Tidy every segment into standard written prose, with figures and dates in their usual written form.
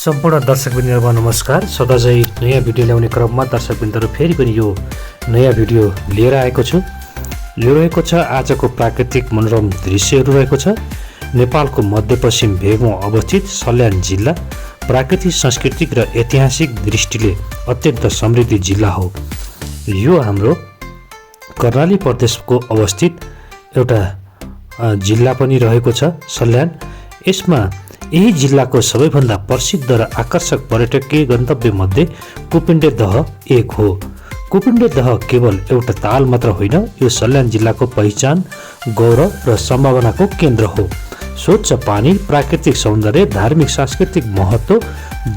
सम्पूर्ण दर्शकवृन्दहरुमा नमस्कार। सधैँ नयाँ भिडियो ल्याउने क्रममा दर्शकवृन्दहरु फेरि पनि यो नयाँ भिडियो लिएर आएको छु। लिइरहेको छ आजको प्राकृतिक मनोरम दृश्यहरू रहेको छ। नेपालको मध्यपश्चिम भेगमा अवस्थित सल्यान जिल्ला प्राकृतिक सांस्कृतिक र ऐतिहासिक दृष्टिले अत्यन्त समृद्ध जिल्ला हो। यो हाम्रो कर्णाली प्रदेशको अवस्थित एउटा जिल्ला पनि रहेको छ सल्यान। यसमा यही जिल्लाको सबैभन्दा प्रसिद्ध र आकर्षक पर्यटकीय गन्तव्य मध्ये कुपिण्डे दह एक हो। कुपिण्डे दह केवल एउटा ताल मात्र होइन, यो सल्यान जिल्लाको पहिचान, गौरव र सम्भावनाको केन्द्र हो। स्वच्छ पानी, प्राकृतिक सौन्दर्य, धार्मिक सांस्कृतिक महत्त्व,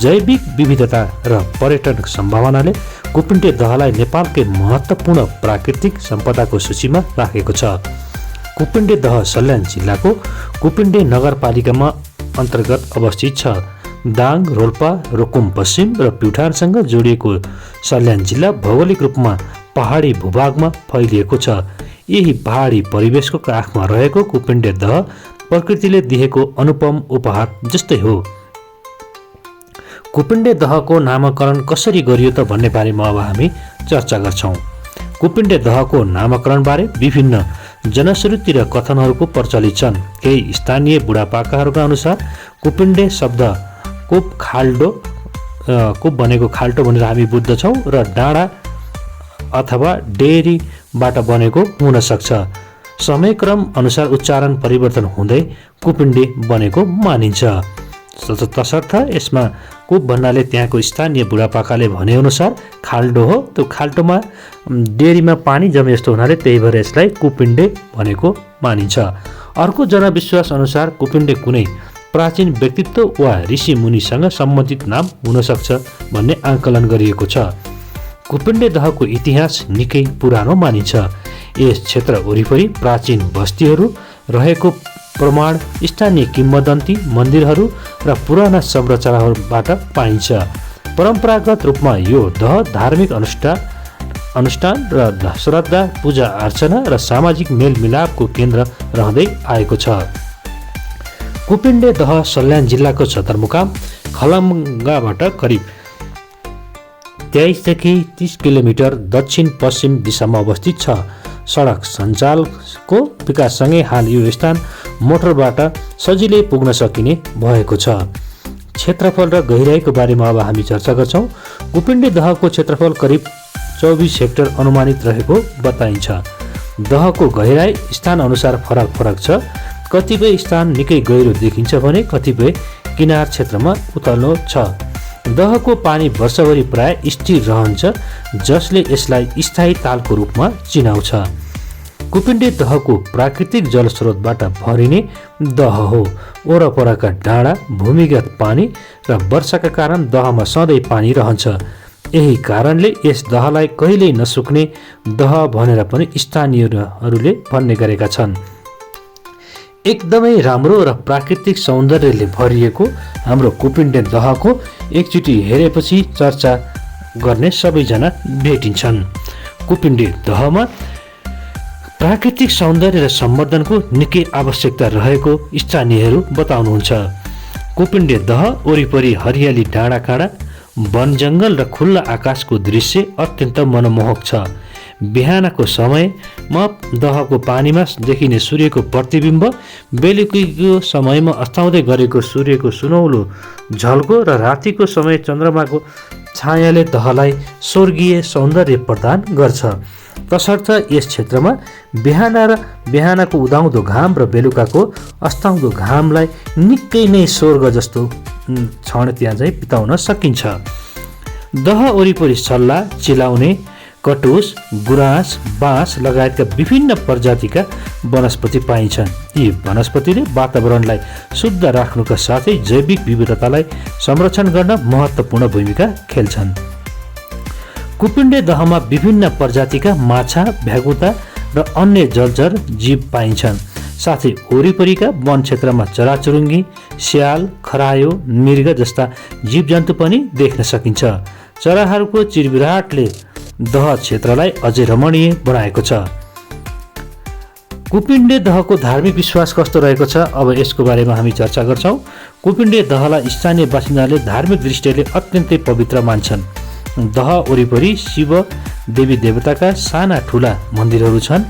जैविक विविधता र पर्यटन सम्भावनाले कुपिण्डे दहलाई नेपालकै महत्त्वपूर्ण प्राकृतिक सम्पदाको सूचीमा राखेको छ। कुपिण्डे दह सल्यान जिल्लाको कुपिण्डे नगरपालिकामा अन्तर्गत अवस्थित छ। दाङ, रोल्पा, रुकुम पश्चिम र प्युठानसँग जोडिएको सल्यान जिल्ला भौगोलिक रूपमा पहाडी भूभागमा फैलिएको छ। यही पहाडी परिवेशको काखमा रहेको कुपिण्डे दह प्रकृतिले दिएको अनुपम उपहार जस्तै हो। कुपिण्डे दहको नामकरण कसरी गरियो त भन्ने बारेमा अब हामी चर्चा गर्छौं। कुपिण्डे दहको नामकरणबारे विभिन्न जनश्रुति र कथनहरूको प्रचलित छन्। केही स्थानीय बुढापाकाहरूका अनुसार कुपिण्डे शब्द कोप खाल्डो कोप बनेको खाल्टो भनेर हामी बुझ्दछौँ र डाँडा अथवा डेरीबाट बनेको हुन सक्छ। समयक्रम अनुसार उच्चारण परिवर्तन हुँदै कुपिण्डे बनेको मानिन्छ। तसर्थ यसमा कुप भन्नाले त्यहाँको स्थानीय बुढापाकाले भनेअनुसार खाल्डो हो। त्यो खाल्टोमा डेरीमा पानी जमे जस्तो हुनाले त्यही भएर यसलाई कुपिण्डे भनेको मानिन्छ। अर्को जनविश्वास अनुसार कुपिण्डे कुनै प्राचीन व्यक्तित्व वा ऋषि मुनिसँग सम्बन्धित नाम हुन सक्छ भन्ने आकलन गरिएको छ। कुपिण्डे दहको इतिहास निकै पुरानो मानिन्छ। यस क्षेत्र वरिपरि प्राचीन बस्तीहरू रहेको प्रमाण स्थानीय किम्वदन्ती, मन्दिरहरू र पुराना संरचनाहरूबाट पाइन्छ। परम्परागत रूपमा यो दह धार्मिक अनुष्ठान र श्रद्धा, पूजा अर्चना र सामाजिक मेलमिलापको केन्द्र रहँदै आएको छ। कुपिण्डे दह सल्यान जिल्लाको सदरमुकाम खलङ्गाबाट करिब 23 देखि 30 किलोमिटर दक्षिण पश्चिम दिशामा अवस्थित छ। सडक सञ्जालको विकाससँगै हाल यो स्थान मोटरबाट सजिलै पुग्न सकिने भएको छ। क्षेत्रफल र गहिराईको बारेमा अब हामी चर्चा गर्छौँ। कुपिण्डे दहको क्षेत्रफल करिब 24 हेक्टर अनुमानित रहेको बताइन्छ। दहको गहिराई स्थान अनुसार फरक छ। कतिपय स्थान निकै गहिरो देखिन्छ भने कतिपय किनार क्षेत्रमा उत्तलो छ। दहको पानी वर्षभरि प्राय स्थिर रहन्छ, जसले यसलाई स्थायी तालको रूपमा चिनाउँछ। कुपिण्डे दहको प्राकृतिक जलस्रोतबाट भरिने दह हो। वरपरका डाँडा, भूमिगत पानी र वर्षाका कारण दहमा सधैँ पानी रहन्छ। यही कारणले यस दहलाई कहिल्यै नसुक्ने दह भनेर पनि स्थानीयहरूले भन्ने गरेका छन्। एकदमै राम्रो र प्राकृतिक सौन्दर्यले भरिएको हाम्रो कुपिण्डे दहको एकचोटि हेरेपछि चर्चा गर्ने सबैजना भेटिन्छन्। कुपिण्डे दहमा प्राकृतिक सौन्दर्य र सम्वर्धनको निकै आवश्यकता रहेको स्थानीयहरू बताउनुहुन्छ। कुपिण्डे दह वरिपरि हरियाली, डाँडाकाँडा, वन जङ्गल र खुल्ला आकाशको दृश्य अत्यन्त मनमोहक छ। बिहानको समयमा दहको पानीमा देखिने सूर्यको प्रतिबिम्ब, बेलुकीको समयमा अस्ताउँदै गरेको सूर्यको सुनौलो झल्को र रातिको समय चन्द्रमाको छायाले दहलाई स्वर्गीय सौन्दर्य प्रदान गर्छ। तसर्थ यस क्षेत्रमा बिहानको उदाउँदो घाम र बेलुकाको अस्ताउँदो घामलाई निकै नै स्वर्ग जस्तो क्षण त्यहाँ चाहिँ बिताउन सकिन्छ। दह वरिपरि सल्ला, चिलाउने, कटुस, गुराँस, बाँस लगायतका विभिन्न प्रजातिका वनस्पति पाइन्छन्। यी वनस्पतिले वातावरणलाई शुद्ध राख्नुका साथै जैविक विविधतालाई संरक्षण गर्न महत्त्वपूर्ण भूमिका खेल्छन्। कुपिण्डे दहमा विभिन्न प्रजातिका माछा, भ्यागुता र अन्य जलचर जीव पाइन्छन्। साथै वरिपरिका वन क्षेत्रमा चराचुरुङ्गी, स्याल, खरायो, मृग जस्ता जीवजन्तु पनि देख्न सकिन्छ। चराहरूको चिरबिराटले दह क्षेत्रलाई अझै रमणीय बनाएको छ। कुपिण्डे दहको धार्मिक विश्वास कस्तो रहेको छ, अब यसको बारेमा हामी चर्चा गर्छौँ। कुपिण्डे दहलाई स्थानीय बासिन्दाले धार्मिक दृष्टिले अत्यन्तै पवित्र मान्छन्। दह वरिपरि शिव देवी देवताका साना ठुला मन्दिरहरू छन्।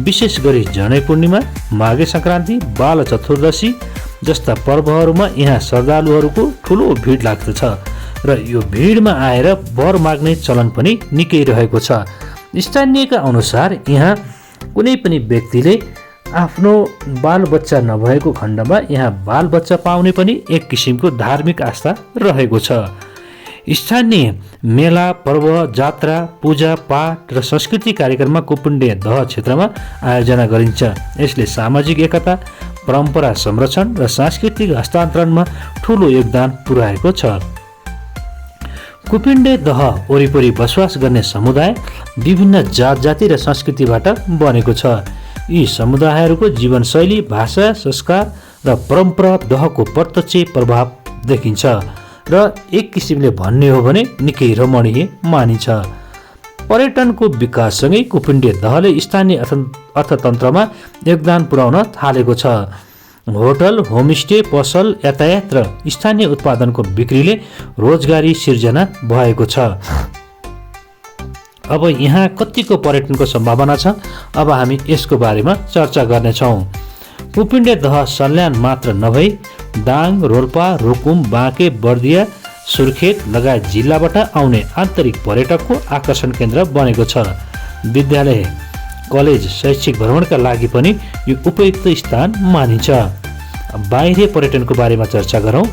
विशेष गरी जनै पूर्णिमा, माघे सङ्क्रान्ति, बाल चतुर्दशी जस्ता पर्वहरूमा यहाँ श्रद्धालुहरूको ठुलो भिड लाग्दछ र यो भिडमा आएर वर माग्ने चलन पनि निकै रहेको छ। स्थानीयका अनुसार यहाँ कुनै पनि व्यक्तिले आफ्नो बालबच्चा नभएको खण्डमा यहाँ बालबच्चा पाउने पनि एक किसिमको धार्मिक आस्था रहेको छ। स्थानीय मेला, पर्व, जात्रा, पूजा पाठ र सांस्कृतिक कार्यक्रममा कुपिण्डे दह क्षेत्रमा आयोजना गरिन्छ। यसले सामाजिक एकता, परम्परा संरक्षण र सांस्कृतिक हस्तान्तरणमा ठुलो योगदान पुर्याएको छ। कुपिण्डे दह वरिपरि बसोबास गर्ने समुदाय विभिन्न जात जाति र संस्कृतिबाट बनेको छ। यी समुदायहरूको जीवनशैली, भाषा, संस्कार र परम्परा दहको प्रत्यक्ष प्रभाव देखिन्छ र एक किसिमले भन्ने हो भने निकै रमणीय मानिन्छ। पर्यटनको विकाससँगै कुपिण्डे दहले स्थानीय अर्थतन्त्रमा योगदान पुर्याउन थालेको छ। होटल, होमस्टे, पसल, यातायात र स्थानीय उत्पादनको बिक्रीले रोजगारी सिर्जना भएको छ। अब यहाँ कतिको पर्यटनको सम्भावना छ, अब हामी यसको बारेमा चर्चा गर्नेछौँ। कुपिण्डे दह सल्यान मात्र नभई दाङ, रोल्पा, रुकुम, बाँके, बर्दिया, सुर्खेत लगायत जिल्लाबाट आउने आन्तरिक पर्यटकको आकर्षण केन्द्र बनेको छ। विद्यालय, कलेज, शैक्षिक भ्रमणका लागि पनि यो उपयुक्त स्थान मानिन्छ। बाहिरी पर्यटनको बारेमा चर्चा गरौँ।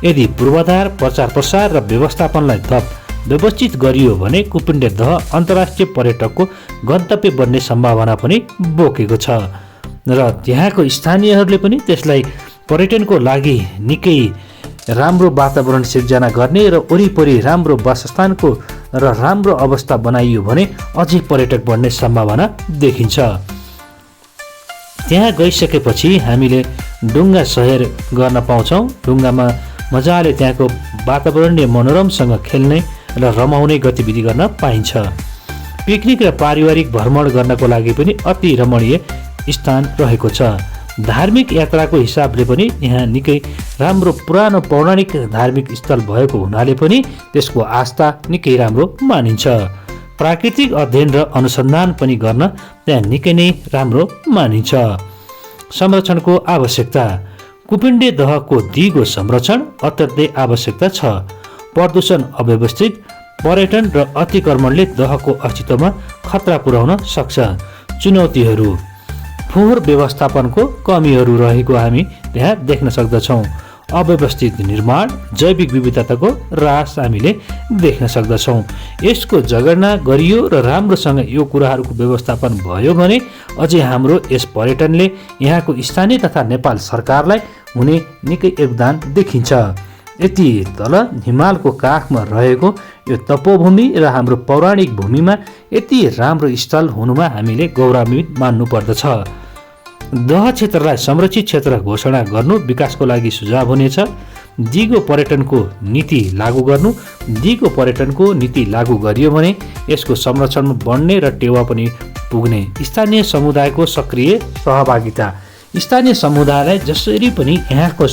यदि पूर्वाधार, प्रचार प्रसार र व्यवस्थापनलाई थप व्यवस्थित गरियो भने कुपिण्डे दह अन्तर्राष्ट्रिय पर्यटकको गन्तव्य बन्ने सम्भावना पनि बोकेको छ र त्यहाँको स्थानीयहरूले पनि त्यसलाई पर्यटनको लागि निकै राम्रो वातावरण सिर्जना गर्ने र वरिपरि राम्रो वासस्थानको र राम्रो अवस्था बनाइयो भने अझै पर्यटक बढ्ने सम्भावना देखिन्छ। त्यहाँ गइसकेपछि हामीले डुङ्गा सहेर गर्न पाउँछौँ। डुङ्गामा मजाले त्यहाँको वातावरणीय मनोरमसँग खेल्ने र रमाउने गतिविधि गर्न पाइन्छ। पिकनिक र पारिवारिक भ्रमण गर्नको लागि पनि अति रमणीय स्थान रहेको छ। धार्मिक यात्राको हिसाबले पनि यहाँ निकै राम्रो पुरानो पौराणिक धार्मिक स्थल भएको हुनाले पनि त्यसको आस्था निकै राम्रो मानिन्छ। प्राकृतिक अध्ययन र अनुसन्धान पनि गर्न त्यहाँ निकै नै राम्रो मानिन्छ। संरक्षणको आवश्यकता। कुपिण्डे दहको दिगो संरक्षण अत्यन्तै आवश्यकता छ। प्रदूषण, अव्यवस्थित पर्यटन र अतिक्रमणले दहको अस्तित्वमा खतरा पुर्याउन सक्छ। चुनौतीहरू। फोहोर व्यवस्थापनको कमीहरू रहेको हामी त्यहाँ देख्न सक्दछौँ। अव्यवस्थित निर्माण, जैविक विविधताको ह्रास हामीले देख्न सक्दछौँ। यसको जगेर्ना गरियो र राम्रोसँग यो कुराहरूको व्यवस्थापन भयो भने अझै हाम्रो यस पर्यटनले यहाँको स्थानीय तथा नेपाल सरकारलाई हुने निकै योगदान देखिन्छ। यति तल हिमालको काखमा रहेको यो तपोभूमि र हाम्रो पौराणिक भूमिमा यति राम्रो स्थल हुनुमा हामीले गौरवान्वित मान्नु पर्दछ। दह क्षेत्रलाई संरक्षित क्षेत्र घोषणा गर्नु विकासको लागि सुझाव हुनेछ। दिगो पर्यटनको नीति लागू गर्नु। दिगो पर्यटनको नीति लागू गरियो भने यसको संरक्षणमा बढ्ने र टेवा पनि पुग्ने। स्थानीय समुदायको सक्रिय सहभागिता। स्थानीय समुदायलाई जसरी पनि यहाँको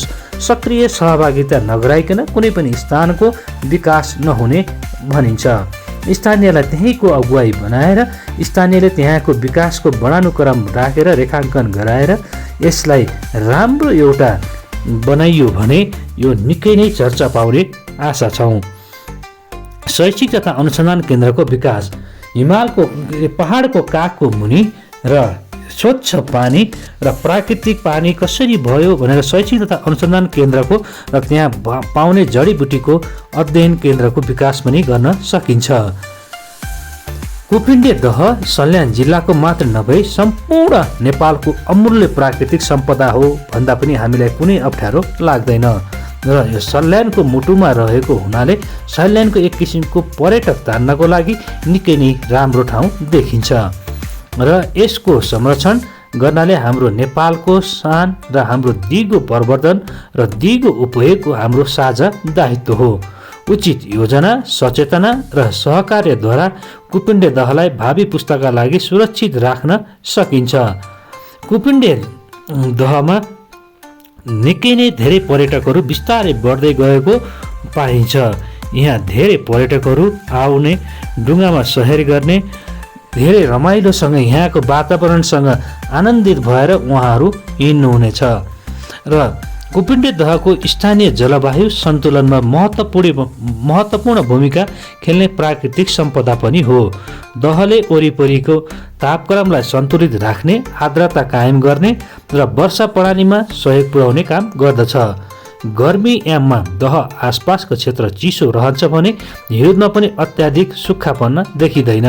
सक्रिय सहभागिता नगराइकन कुनै पनि स्थानको विकास नहुने भनिन्छ। स्थानीयलाई त्यहीँको अगुवाई बनाएर स्थानीयले त्यहाँको विकासको बढानुक्रम राखेर रेखाङ्कन गराएर यसलाई राम्रो एउटा बनाइयो भने यो निकै नै चर्चा पाउने आशा छौँ। शैक्षिक तथा अनुसन्धान केन्द्रको विकास। हिमालको पहाडको काखको मुनि र स्वच्छ पानी र प्राकृतिक पानी कसरी भयो भनेर शैक्षिक तथा अनुसन्धान केन्द्रको र त्यहाँ पाउने जडीबुटीको अध्ययन केन्द्रको विकास पनि गर्न सकिन्छ। कुपिण्डे दह सल्यान जिल्लाको मात्र नभई सम्पूर्ण नेपालको अमूल्य प्राकृतिक सम्पदा हो भन्दा पनि हामीलाई कुनै अप्ठ्यारो लाग्दैन र यो सल्यानको मुटुमा रहेको हुनाले सल्यानको एक किसिमको पर्यटक तान्नको लागि निकै नै राम्रो ठाउँ देखिन्छ र यसको संरक्षण गर्नाले हाम्रो नेपालको शान र हाम्रो दिगो प्रवर्धन र दिगो उपयोगको हाम्रो साझा दायित्व हो। उचित योजना, सचेतना र सहकार्यद्वारा कुपिण्डे दहलाई भावी पुस्ताका लागि सुरक्षित राख्न सकिन्छ। कुपिन्डे दहमा निकै नै धेरै पर्यटकहरू बिस्तारै बढ्दै गएको पाइन्छ। यहाँ धेरै पर्यटकहरू आउने, डुङ्गामा सवारी गर्ने, धेरै रमाइलोसँग यहाँको वातावरणसँग आनन्दित भएर उहाँहरू हिँड्नुहुनेछ। र कुपिन्डे दहको स्थानीय जलवायु सन्तुलनमा महत्त्वपूर्ण भूमिका खेल्ने प्राकृतिक सम्पदा पनि हो। दहले वरिपरिको तापक्रमलाई सन्तुलित राख्ने, आर्द्रता कायम गर्ने र वर्षा प्रणालीमा सहयोग पुर्याउने काम गर्दछ। गर्मी याममा दह आसपासको क्षेत्र चिसो रहन्छ भने हिउँदमा पनि अत्याधिक सुक्खापन देखिँदैन।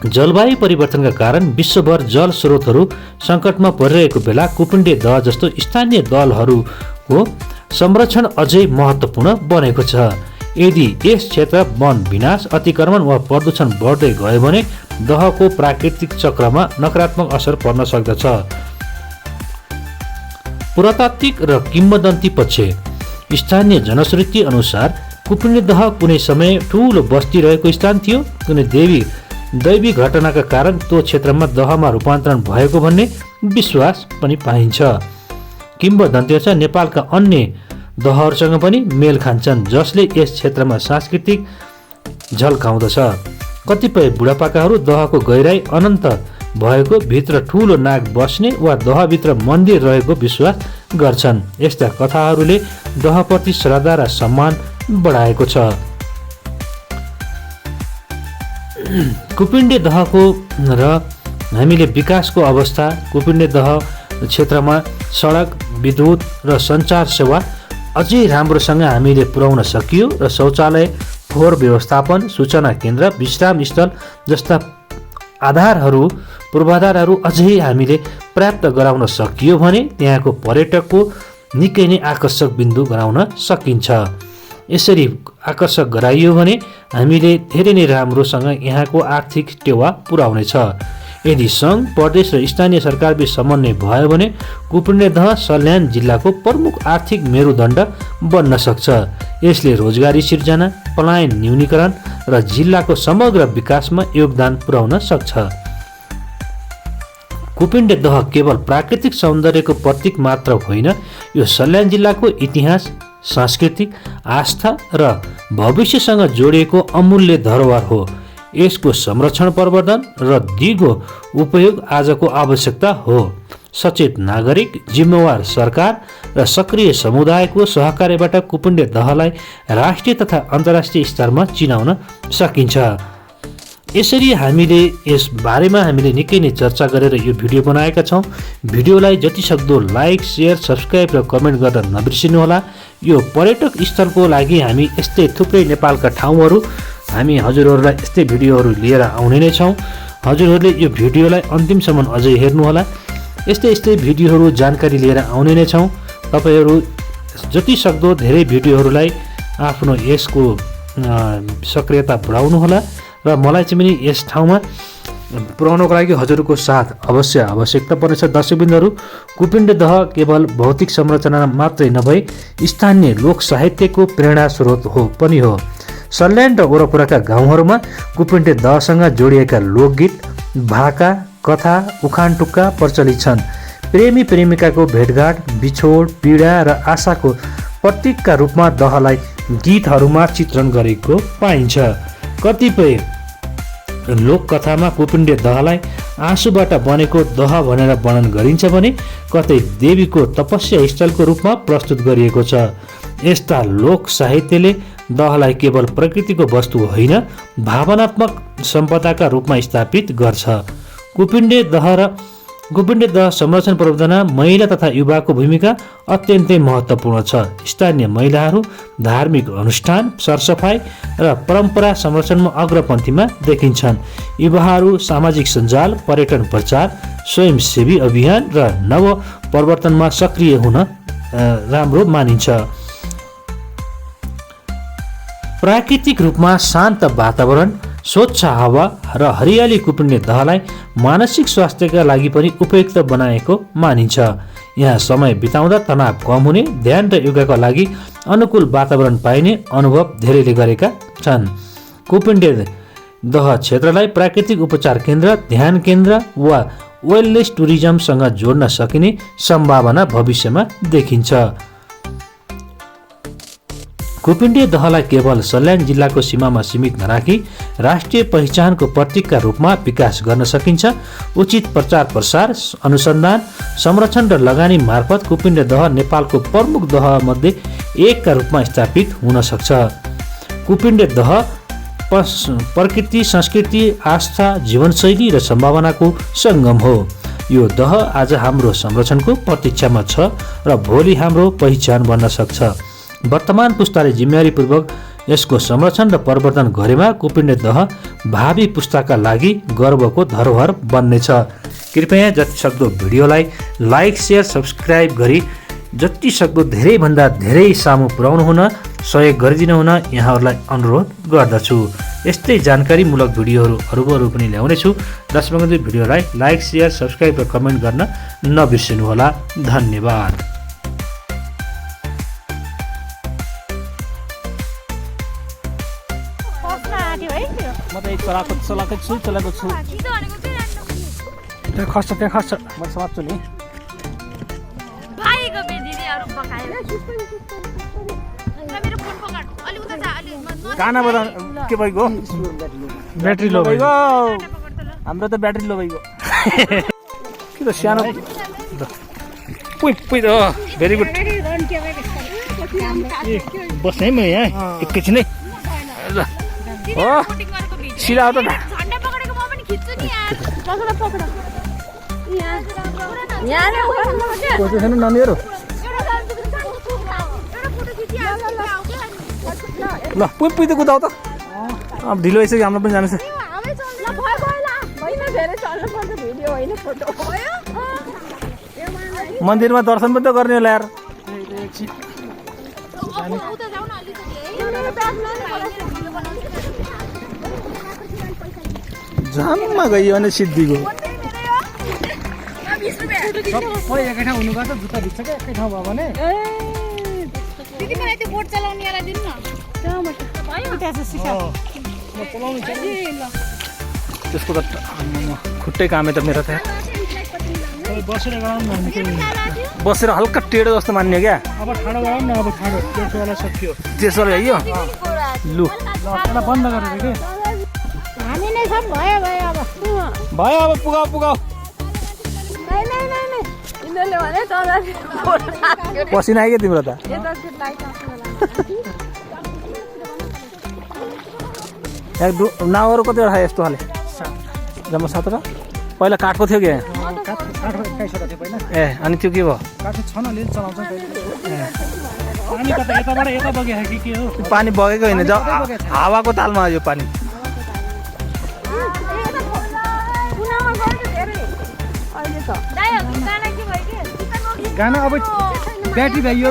जलवायु परिवर्तनका कारण विश्वभर जल स्रोतहरू सङ्कटमा परिरहेको बेला कुपिन्डे दह जस्तो स्थानीय दलहरूको संरक्षण अझै महत्त्वपूर्ण बनेको छ। यदि यस क्षेत्र वन विनाश, अतिक्रमण वा प्रदूषण बढ्दै गयो भने दहको प्राकृतिक चक्रमा नकारात्मक असर पर्न सक्दछ। पुरातात्विक र किम्वदन्ती पक्ष। स्थानीय जनश्रुति अनुसार कुपिन्डे दह कुनै समय ठुलो बस्ती रहेको स्थान थियो। कुनै दैवी घटनाका कारण त्यो क्षेत्रमा दहमा रूपान्तरण भएको भन्ने विश्वास पनि पाइन्छ। किम्वदन्ती अनुसार नेपालका अन्य दहहरूसँग पनि मेल खान्छन्, जसले यस क्षेत्रमा सांस्कृतिक झल्काउँदछ। कतिपय बुढापाकाहरू दहको गहिराई अनन्त भएको, भित्र ठुलो नाग बस्ने वा दहभित्र मन्दिर रहेको विश्वास गर्छन्। यस्ता कथाहरूले दहप्रति श्रद्धा र सम्मान बढाएको छ। कुपिन्डे दहको र हामीले विकासको अवस्था। कुपिन्डे दह क्षेत्रमा सडक, विद्युत र सञ्चार सेवा अझै राम्रोसँग हामीले पुर्याउन सकियो र शौचालय, फोहोर व्यवस्थापन, सूचना केन्द्र, विश्राम स्थल जस्ता पूर्वाधारहरू अझै हामीले प्राप्त गराउन सकियो भने त्यहाँको पर्यटकको निकै नै आकर्षक बिन्दु गराउन सकिन्छ। यसरी आकर्षक गराइयो भने हामीले धेरै नै राम्रोसँग यहाँको आर्थिक टेवा पुर्याउनेछ। यदि सङ्घ, प्रदेश र स्थानीय सरकारबीच समन्वय भयो भने कुपिन्डे दह सल्यान जिल्लाको प्रमुख आर्थिक मेरुदण्ड बन्न सक्छ। यसले रोजगारी सिर्जना, पलायन न्यूनीकरण र जिल्लाको समग्र विकासमा योगदान पुर्याउन सक्छ। कुपिन्डे दह केवल प्राकृतिक सौन्दर्यको प्रतीक मात्र होइन, यो सल्यान जिल्लाको इतिहास, सांस्कृतिक आस्था र भविष्यसँग जोडिएको अमूल्य धरोहर हो। यसको संरक्षण, प्रवर्धन र दिगो उपयोग आजको आवश्यकता हो। सचेत नागरिक, जिम्मेवार सरकार र सक्रिय समुदायको सहकार्यबाट कुपिन्डे दहलाई राष्ट्रिय तथा अन्तर्राष्ट्रिय स्तरमा चिनाउन सकिन्छ। यसरी हामीले यस बारेमा हामीले निकै नै चर्चा गरेर यो भिडियो बनाएका छौँ। भिडियोलाई जतिसक्दो लाइक, सेयर, सब्सक्राइब र कमेन्ट गर्न नबिर्सिनुहोला। यो पर्यटक स्थलको लागि हामी यस्तै थुप्रै नेपालका ठाउँहरू हामी हजुरहरूलाई यस्तै भिडियोहरू लिएर आउने नै छौँ। हजुरहरूले यो भिडियोलाई अन्तिमसम्म अझै हेर्नुहोला। यस्तै भिडियोहरू जानकारी लिएर आउने नै छौँ। तपाईँहरू जतिसक्दो धेरै भिडियोहरूलाई आफ्नो यसको सक्रियता बढाउनुहोला र मलाई चाहिँ पनि यस ठाउँमा पुर्याउनको लागि हजुरको साथ आवश्यकता पर्नेछ। दर्शकबिन्दुहरू, कुपिन्डे दह केवल भौतिक संरचना मात्रै नभई स्थानीय लोक साहित्यको प्रेरणा स्रोत पनि हो। सल्यान र वरपरका गाउँहरूमा कुपिन्डे दहसँग जोडिएका लोकगीत, भाका, कथा, उखान टुक्का प्रचलित छन्। प्रेमी प्रेमिकाको भेटघाट, बिछोड, पीडा र आशाको प्रतीकका रूपमा दहलाई गीतहरूमा चित्रण गरेको पाइन्छ। कतिपय लोककथामा कुपिन्डे दहलाई आँसुबाट बनेको दह भनेर वर्णन गरिन्छ भने कतै देवीको तपस्या स्थलको रूपमा प्रस्तुत गरिएको छ। यस्ता लोक साहित्यले दहलाई केवल प्रकृतिको वस्तु होइन, भावनात्मक सम्पदाका रूपमा स्थापित गर्छ। कुपिन्डे दह संरक्षण प्रवर्धनमा महिला तथा युवाको भूमिका अत्यन्तै महत्त्वपूर्ण छ। स्थानीय महिलाहरू धार्मिक अनुष्ठान, सरसफाइ र परम्परा संरक्षणमा अग्रपन्थीमा देखिन्छन्। युवाहरू सामाजिक सञ्जाल, पर्यटन प्रचार, स्वयंसेवी अभियान र नव प्रवर्तनमा सक्रिय हुन राम्रो मानिन्छ। प्राकृतिक रूपमा शान्त वातावरण, स्वच्छ हावा र हरियाली कुपिन्डे दहलाई मानसिक स्वास्थ्यका लागि पनि उपयुक्त बनाएको मानिन्छ। यहाँ समय बिताउँदा तनाव कम हुने, ध्यान र योगाका लागि अनुकूल वातावरण पाइने अनुभव धेरैले गरेका छन्। कुपिन्डे दह क्षेत्रलाई प्राकृतिक उपचार केन्द्र, ध्यान केन्द्र वा वेलनेस टुरिज्मसँग जोड्न सकिने सम्भावना भविष्यमा देखिन्छ। कुपिण्डे दहलाई केवल सल्यान जिल्लाको सीमामा सीमित नराखी राष्ट्रिय पहिचानको प्रतीकका रूपमा विकास गर्न सकिन्छ। उचित प्रचार प्रसार, अनुसन्धान, संरक्षण र लगानी मार्फत कुपिण्डे दह नेपालको प्रमुख दहमध्ये एकका रूपमा स्थापित हुन सक्छ। कुपिण्डे दह प्रकृति, संस्कृति, आस्था, जीवनशैली र सम्भावनाको सङ्गम हो। यो दह आज हाम्रो संरक्षणको प्रतीक्षामा छ र भोलि हाम्रो पहिचान बन्न सक्छ। वर्तमान पुस्ताले जिम्मेवारीपूर्वक यसको संरक्षण र प्रवर्धन गरेमा कुपिण्डे दह भावी पुस्ताका लागि गर्वको धरोहर बन्नेछ। कृपया जतिसक्दो भिडियोलाई लाइक, सेयर, सब्सक्राइब गरी जतिसक्दो धेरैभन्दा धेरै सामु पुर्याउनु हुन सहयोग गरिदिनु हुन यहाँहरूलाई अनुरोध गर्दछु। यस्तै जानकारीमूलक भिडियोहरू पनि ल्याउनेछु। दर्शकवृन्द, भिडियोलाई लाइक, सेयर, सब्सक्राइब र कमेन्ट गर्न नबिर्सिनुहोला। धन्यवाद। म त एक चलाएको छु त्यहाँ खस्छ म समात्छु नि। गाना बजा के भइगयो? ब्याट्री लो भइगयो। हाम्रो त ब्याट्री लो भइगयो। के त सानो पुइ भेरी गुड। बस्ने म यहाँ एकैछिन है। हो सिधा हो त नानीहरू। ल पुइ त कुदाउ त। अब ढिलो भइसक्यो, हाम्रो पनि जानु छ। मन्दिरमा दर्शन पनि त गर्ने होला यार। जाममा गयो भने सिद्धिको सबै एकै ठाउँ हुनुपर्छ। जुत्ता भिज्छ क्या एकै ठाउँ भयो भने। त्यसको त खुट्टै कामै त मेरो त बसेर हल्का टेढो जस्तो मान्ने क्या। अब ठाडो गरौँ न। अब ठाडो त्यसवाला सकियो। त्यसवाला है यो लु बन्द गरेर के भयो। अब पुगाऊ। पसिना आयो क्या तिम्रो त। नाउहरू कतिवटा छ यस्तो खाले? जम्मा 7वटा। पहिला काठको थियो क्या? ए अनि त्यो के भयो? पानी बगेको होइन, हावाको तालमा यो पानी। गाना अब ब्याट्री भइयो।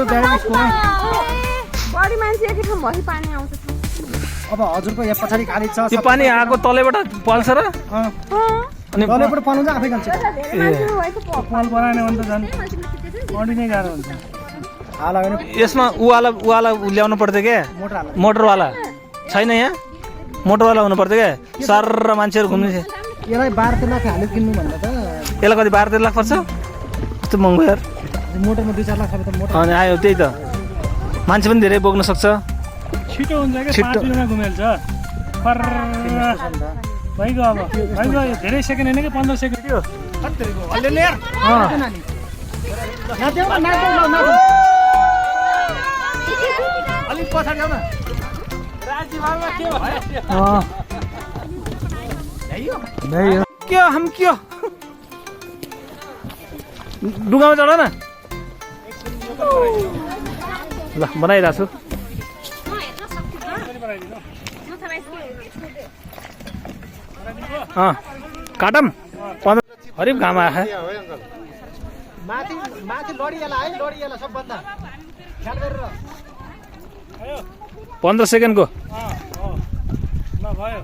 बढी मान्छे एकै ठाउँ भई पानी आउँछ। अब हजुरको यहाँ पछाडि खाली छ। त्यो पानी आएको तलैबाट पल्छ र अनि तलैबाट पल्नु चाहिँ आफै जान्छ। पल बनाएन भने त झन् बढी नै गाह्रो हुन्छ। यसमा उवाला ल्याउनु पर्थ्यो क्या? मोटरवाला छैन यहाँ? मोटरवाला हुनु पर्थ्यो क्या? सर मान्छेहरू घुम्ने थियो। यसलाई 12-13 लाख हालेर किन्नु भन्दा त यसलाई कति 12-13 लाख पर्छ? कस्तो महँगो यार। मोटरमा 2-4 लाख त मोटर। अनि आयो त्यही त। मान्छे पनि धेरै बोक्न सक्छ। छिटो हुन्छ क्या? 5 मिनेटमा घुमेल्छ। भइगयो। अब भइगयो। धेरै सेकेन्ड होइन कि 15 सेकेन्ड थियो। अलिक पछाडि आऊ न। के हम के डुङ्गामा चढ न। ल बनाइरहेको छु। काटम 15 हरिफ घाम आयो। माथि लडियाला है, लडियाला सबभन्दा ख्याल गरेर 15 सेकेन्डको। ल भयो।